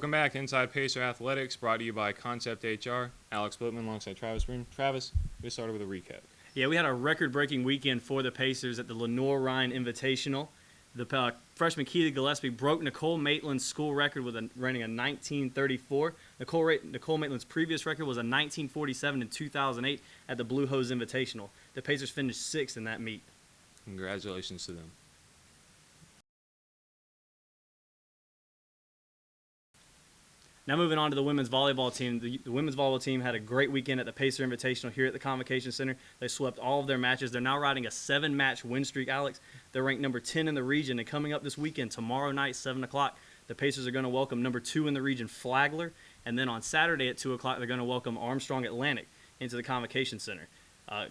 Welcome back to Inside Pacer Athletics, brought to you by Concept HR. Alex Buchman alongside Travis Broome. Travis, we started with a recap. Yeah, we had a record-breaking weekend for the Pacers at the Lenore Ryan Invitational. The freshman Keely Gillespie broke Nicole Maitland's school record with running a 19:34. Nicole Maitland's previous record was a 19:47 in 2008 at the Blue Hose Invitational. The Pacers finished sixth in that meet. Congratulations to them. Now moving on to the women's volleyball team. The women's volleyball team had a great weekend at the Pacer Invitational here at the Convocation Center. They swept all of their matches. They're now riding a 7-match win streak, Alex. They're ranked number 10 in the region, and coming up this weekend, tomorrow night, 7 o'clock, the Pacers are going to welcome number 2 in the region, Flagler, and then on Saturday at 2 o'clock, they're going to welcome Armstrong Atlantic into the Convocation Center.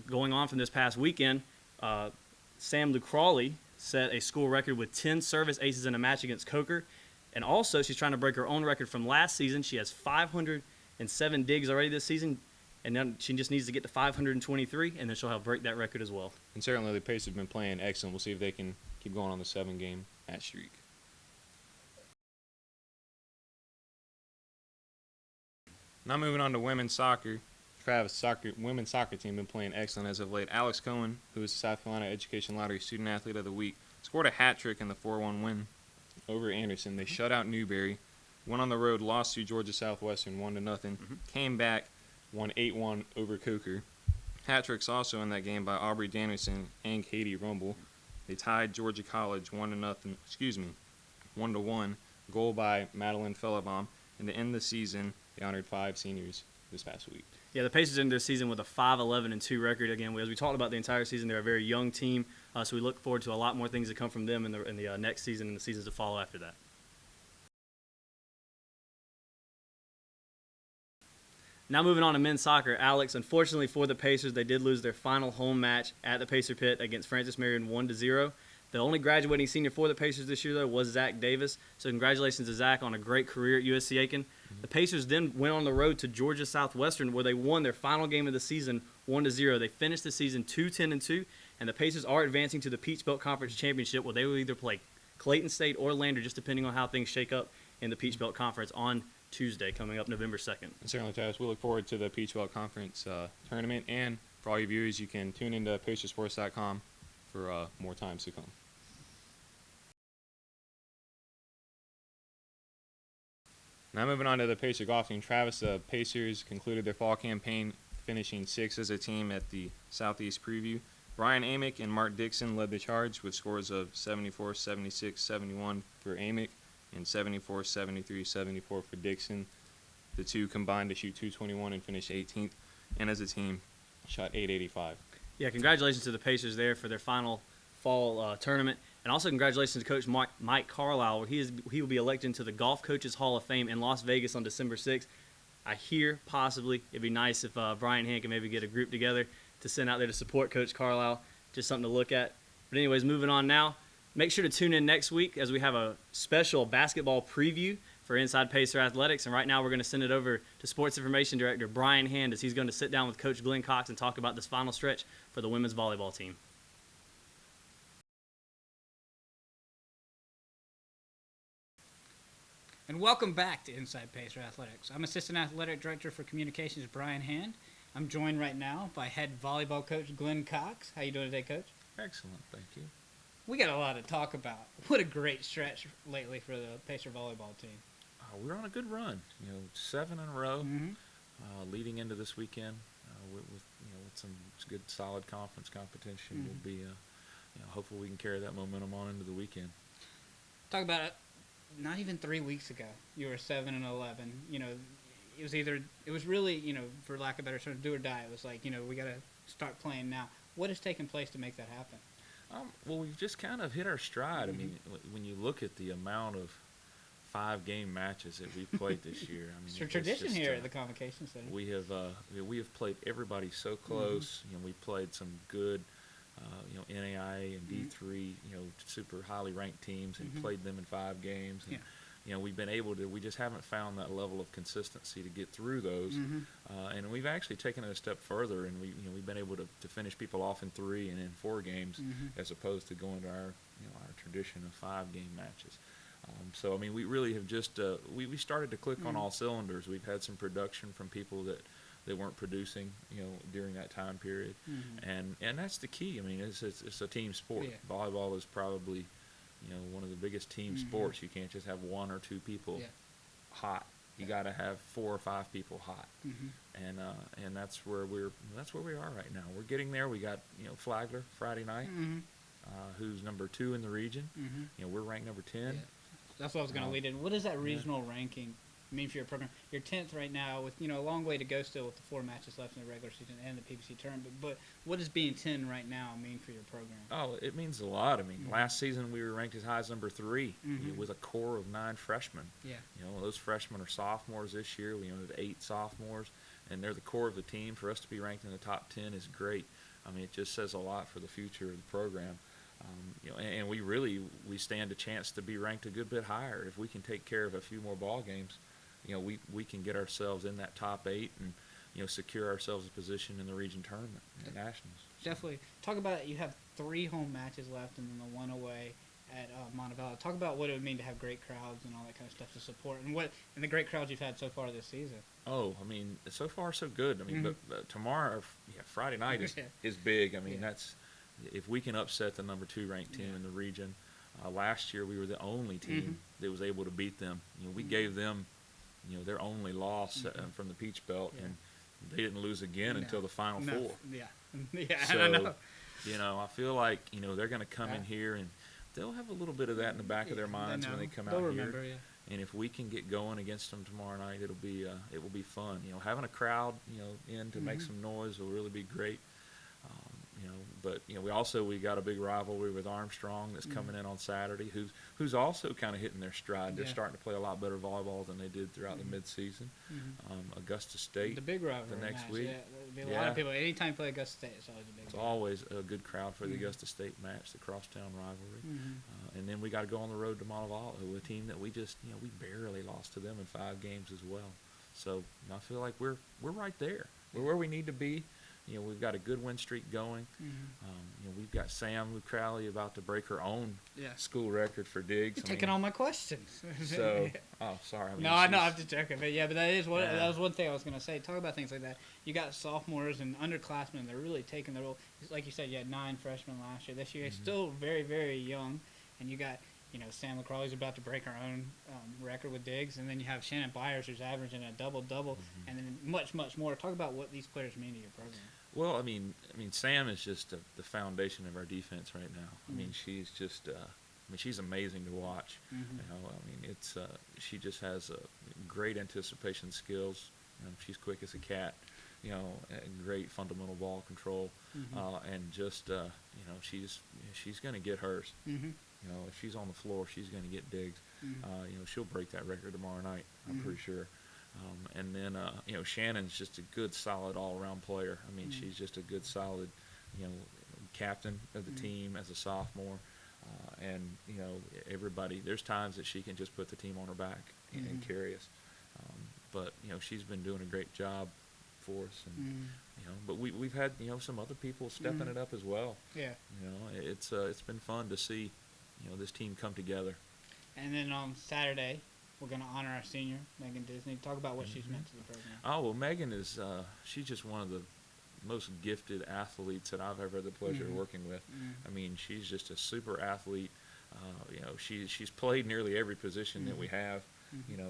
Going on from this past weekend, Sam Lucrawley set a school record with 10 service aces in a match against Coker. And also, she's trying to break her own record from last season. She has 507 digs already this season, and then she just needs to get to 523, and then she'll help break that record as well. And certainly the Pacers have been playing excellent. We'll see if they can keep going on the 7-game match streak. Now moving on to women's soccer. Travis, women's soccer team been playing excellent as of late. Alex Cohen, who is the South Carolina Education Lottery Student Athlete of the Week, scored a hat trick in the 4-1 win over Anderson. They shut out Newberry, went on the road, lost to Georgia Southwestern 1-0, came back, won 8-1 over Coker. Hat tricks also in that game by Aubrey Danielson and Katie Rumble. They tied Georgia College 1-1, goal by Madeline Fellebaum. And to end the season, they honored 5 seniors this past week. Yeah, the Pacers ended their season with a 5-11-2 record. Again, as we talked about the entire season, they're a very young team, so we look forward to a lot more things to come from them in the next season and the seasons to follow after that. Now moving on to men's soccer. Alex, unfortunately for the Pacers, they did lose their final home match at the Pacer Pit against Francis Marion 1-0. The only graduating senior for the Pacers this year, though, was Zach Davis. So congratulations to Zach on a great career at USC Aiken. The Pacers then went on the road to Georgia Southwestern, where they won their final game of the season 1-0. They finished the season 2-10-2, and the Pacers are advancing to the Peach Belt Conference Championship, where they will either play Clayton State or Lander, just depending on how things shake up in the Peach Belt Conference on Tuesday, coming up November 2nd. And certainly, Travis, we look forward to the Peach Belt Conference tournament. And for all you viewers, you can tune into PacerSports.com for more times to come. Now moving on to the Pacer golf team. Travis, the Pacers concluded their fall campaign, finishing 6th as a team at the Southeast Preview. Brian Amick and Mark Dixon led the charge with scores of 74, 76, 71 for Amick and 74, 73, 74 for Dixon. The two combined to shoot 221 and finish 18th, and as a team, shot 885. Yeah, congratulations to the Pacers there for their final fall tournament. And also congratulations to Coach Mike Carlisle. He will be elected into the Golf Coaches Hall of Fame in Las Vegas on December 6th. I hear possibly it'd be nice if Brian Hand can maybe get a group together to send out there to support Coach Carlisle. Just something to look at. But anyways, moving on now. Make sure to tune in next week as we have a special basketball preview for Inside Pacer Athletics. And right now we're going to send it over to Sports Information Director Brian Hand as he's going to sit down with Coach Glenn Cox and talk about this final stretch for the women's volleyball team. And welcome back to Inside Pacer Athletics. I'm Assistant Athletic Director for Communications, Brian Hand. I'm joined right now by head volleyball coach Glenn Cox. How you doing today, Coach? Excellent, thank you. We got a lot to talk about. What a great stretch lately for the Pacer volleyball team. We're on a good run. 7 in a row, leading into this weekend with some good, solid conference competition. We'll be, hopefully we can carry that momentum on into the weekend. Talk about it. Not even 3 weeks ago, you were 7-11. It was really, for lack of a better term, do or die. It was like, we got to start playing now. What has taken place to make that happen? Well, we've just kind of hit our stride. I mean, when you look at the amount of 5-game matches that we've played this year, it's a tradition just, here at the Convocation Center. We have played everybody so close. We played some good. NAIA and D3, super highly ranked teams and played them in 5 games. And, we've been able to, we just haven't found that level of consistency to get through those. And we've actually taken it a step further, and we've been able to finish people off in 3 and in 4 games as opposed to going to our tradition of 5-game matches. So I mean, we really have just we started to click on all cylinders. We've had some production from people that weren't producing, during that time period, and that's the key. I mean, it's a team sport. Yeah. Volleyball is probably, one of the biggest team sports. You can't just have one or two people hot. You got to have 4 or 5 people hot, and that's where we are right now. We're getting there. We got Flagler Friday night, who's number 2 in the region. We're ranked number 10. Yeah. That's what I was going to lead in. What does that regional ranking mean for your program? You're 10th right now with a long way to go still with the 4 matches left in the regular season and the PBC tournament. But what does being 10 right now mean for your program? Oh, it means a lot. I mean, last season we were ranked as high as number 3 with a core of 9 freshmen. Yeah. Those freshmen are sophomores this year. We have 8 sophomores, and they're the core of the team. For us to be ranked in the top 10 is great. I mean, it just says a lot for the future of the program. And we stand a chance to be ranked a good bit higher if we can take care of a few more ball games. We can get ourselves in that top 8 and secure ourselves a position in the region tournament at nationals. Definitely. Talk about it. You have 3 home matches left and then the 1 away at Montevallo. Talk about what it would mean to have great crowds and all that kind of stuff to support, and the great crowds you've had so far this season. Oh, I mean, so far so good. I mean, but tomorrow, Friday night is big. I mean, that's if we can upset the number 2 ranked team in the region. Last year we were the only team that was able to beat them. We gave them, their only loss from the Peach Belt, and they didn't lose again until the Final 4. Yeah, So, I know. I feel like they're going to come in here and they'll have a little bit of that in the back of their minds when they come out remember, here. And if we can get going against them tomorrow night, it will be fun. Having a crowd, in to make some noise will really be great. But we got a big rivalry with Armstrong that's coming in on Saturday, who's also kind of hitting their stride. They're starting to play a lot better volleyball than they did throughout the midseason. Augusta State, the big rivalry the next match, week. There'll be a lot of people. Anytime you play Augusta State, it's always a big. It's always a good crowd for the Augusta State match, the crosstown rivalry. And then we got to go on the road to Montevallo, a team that we just we barely lost to them in 5 games as well. So I feel like we're right there. We're where we need to be. We've got a good win streak going. We've got Sam Crowley about to break her own school record for digs. You're taking all my questions. So, oh, sorry. I know, I'm just joking. But that was one thing I was going to say. Talk about things like that. You got sophomores and underclassmen. They're really taking the role. Like you said, you had 9 freshmen last year. This year, it's still very, very young. And you got, Sam LaCrawley's about to break her own record with digs. And then you have Shannon Byers, who's averaging a double-double. And then much, much more. Talk about what these players mean to your program. Well, I mean, Sam is just the foundation of our defense right now. I mean, she's just, she's amazing to watch. She just has great anticipation skills. She's quick as a cat. Great fundamental ball control, and just, she's going to get hers. If she's on the floor, she's going to get digs. She'll break that record tomorrow night. I'm pretty sure. And then, Shannon's just a good, solid all-around player. I mean, she's just a good, solid, captain of the team as a sophomore. And, everybody, there's times that she can just put the team on her back and carry us. But, she's been doing a great job for us. And, but we've had, some other people stepping it up as well. Yeah. It's been fun to see, this team come together. And then on Saturday, we're going to honor our senior, Megan Disney. Talk about what she's meant to the program. Oh, well, Megan is she's just one of the most gifted athletes that I've ever had the pleasure of working with. I mean, she's just a super athlete. She's played nearly every position that we have.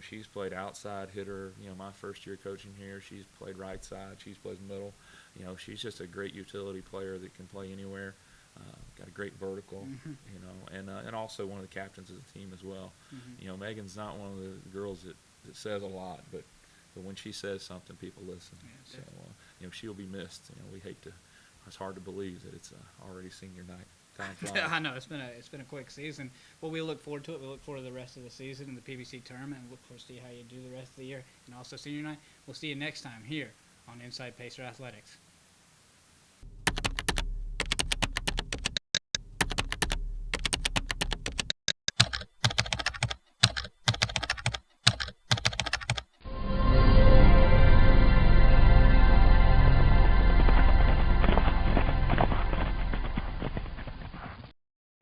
She's played outside hitter. My first year coaching here, she's played right side. She's played middle. She's just a great utility player that can play anywhere. Got a great vertical, and also one of the captains of the team as well. Megan's not one of the girls that says a lot, but when she says something, people listen. So, she'll be missed. We hate to. It's hard to believe that it's already senior night. Time flies. I know it's been a quick season. Well, we look forward to it. We look forward to the rest of the season and the PBC tournament, and look forward to see how you do the rest of the year, and also senior night. We'll see you next time here on Inside Pacer Athletics.